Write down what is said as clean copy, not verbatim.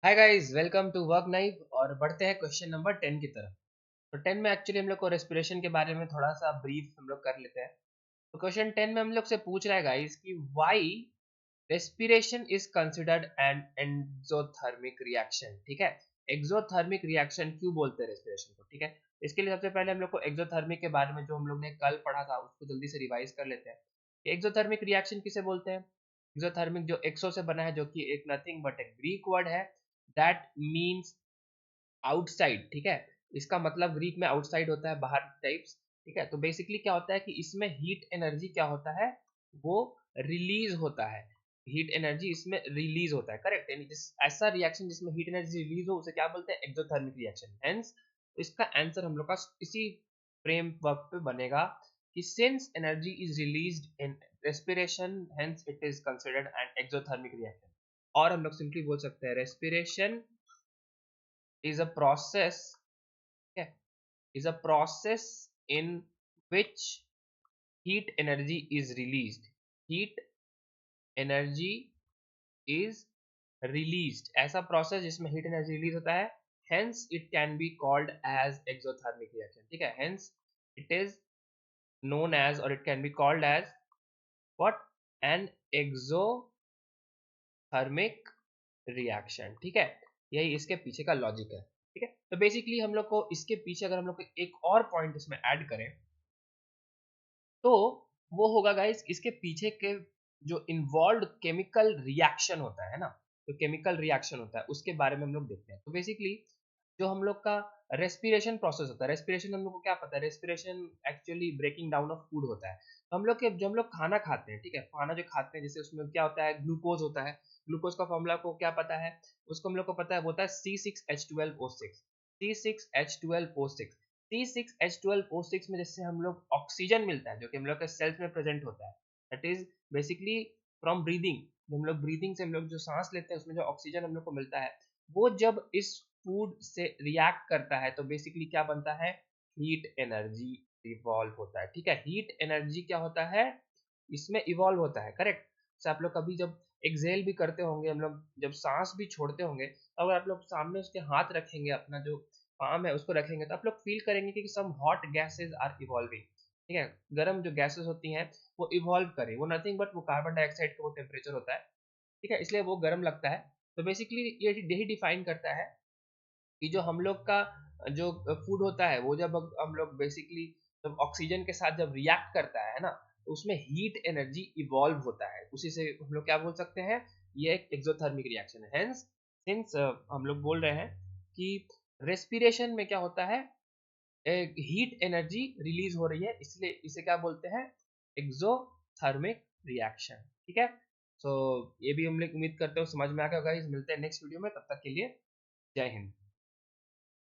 Hi guys, welcome to work नाइव। और बढ़ते हैं क्वेश्चन नंबर 10 की तरफ। तो 10 में एक्चुअली हम लोग को रेस्पिरेशन के बारे में थोड़ा सा ब्रीफ हम लोग कर लेते हैं। तो क्वेश्चन 10 में हम लोग से पूछ रहा है गाइस कि why respiration is considered an exothermic reaction. ठीक है, एक्सोथर्मिक रिएक्शन क्यों बोलते हैं रेस्पिरेशन को। ठीक है, इसके लिए सबसे पहले हम लोग को एक्सोथर्मिक के बारे में जो हम लोग ने कल पढ़ा था उसको जल्दी से रिवाइज कर लेते हैं। एक्सोथर्मिक रिएक्शन किसे बोलते हैं। एक्सोथर्मिक जो एक्सो से बना है, जो कि एक नथिंग बट एक ग्रीक वर्ड है, दैट मीन्स आउटसाइड। ठीक है, इसका मतलब ग्रीक में आउटसाइड होता है, बाहर टाइप्स। ठीक है, तो बेसिकली क्या होता है कि इसमें हीट एनर्जी क्या होता है, वो रिलीज होता है। हीट एनर्जी इसमें रिलीज होता है, करेक्ट। यानी ऐसा रिएक्शन जिसमें हीट एनर्जी रिलीज हो उसे क्या बोलते हैं, एक्सोथर्मिक रिएक्शन। हेंस इसका आंसर हम लोग का इसी फ्रेमवर्क पे बनेगा कि since energy is released in respiration hence it is considered an exothermic reaction. और हम लोग सिंपली बोल सकते हैं respiration is a process, okay, is a process in which heat energy is released. Heat energy is released, ऐसा process जिसमें heat energy release होता है। Hence it can be called as exothermic reaction। ठीक है, hence it is known as or it can be called as what, an exothermic reaction. ठीक है, यही इसके पीछे का लॉजिक है। ठीक है, तो बेसिकली हम लोग को इसके पीछे अगर हम लोग को एक और पॉइंट इसमें ऐड करें तो वो होगा गाइस, इसके पीछे के जो इन्वॉल्व केमिकल रिएक्शन होता है ना, तो केमिकल रिएक्शन होता है उसके बारे में हम लोग देखते हैं। तो बेसिकली जो हम लोग का रेस्पिरेशन प्रोसेस होता है, रेस्पिरेशन हम लोग को क्या पता है, respiration actually breaking down of food होता है। तो हम लोग के जब हम लोग खाना खाते हैं, ठीक है, खाना जो खाते हैं जैसे उसमें क्या होता है, ग्लूकोज होता है। ग्लूकोज का फॉर्मूला को क्या पता है, उसको हम लोग को पता है, वो होता है C6H12O6। C6H12O6, C6H12O6 में जैसे हम लोग ऑक्सीजन मिलता है जो कि हम लोग के सेल्स में प्रेजेंट होता है, that is basically from breathing. जो हम लोग ब्रीदिंग से हम लोग जो सांस लेते हैं उसमें जो ऑक्सीजन हम लोग को मिलता है, वो जब इस फूड से रिएक्ट करता है तो बेसिकली क्या बनता है, हीट एनर्जी इवॉल्व होता है। ठीक है, हीट एनर्जी क्या होता है, इसमें इवॉल्व होता है, करेक्ट। जैसे आप लोग कभी जब एक्सेल भी करते होंगे, हम लोग जब सांस भी छोड़ते होंगे, अगर आप लोग सामने उसके हाथ रखेंगे, अपना जो पाम है उसको रखेंगे, तो आप लोग फील करेंगे कि some hot gases are evolving. ठीक है, गर्म जो गैसेस होती हैं वो इवॉल्व करें, वो नथिंग बट वो कार्बन डाइऑक्साइड का वो टेम्परेचर होता है। ठीक है, इसलिए वो गर्म लगता है। तो बेसिकली ये यही डिफाइन करता है कि जो हम लोग का जो फूड होता है वो जब हम लोग बेसिकली जब ऑक्सीजन के साथ जब रिएक्ट करता है ना, तो उसमें हीट एनर्जी इवॉल्व होता है, उसी से हम लोग क्या बोल सकते हैं, ये एक एक्सोथर्मिक रिएक्शन है। हेंस सिंस हम लोग बोल रहे हैं कि रेस्पिरेशन में क्या होता है, एक हीट एनर्जी रिलीज हो रही है, इसलिए इसे क्या बोलते हैं, एक्सोथर्मिक रिएक्शन। ठीक है, तो ये भी हम लोग उम्मीद करते हो समझ में आ गया होगा। मिलते हैं नेक्स्ट वीडियो में, तब तक के लिए जय हिंद।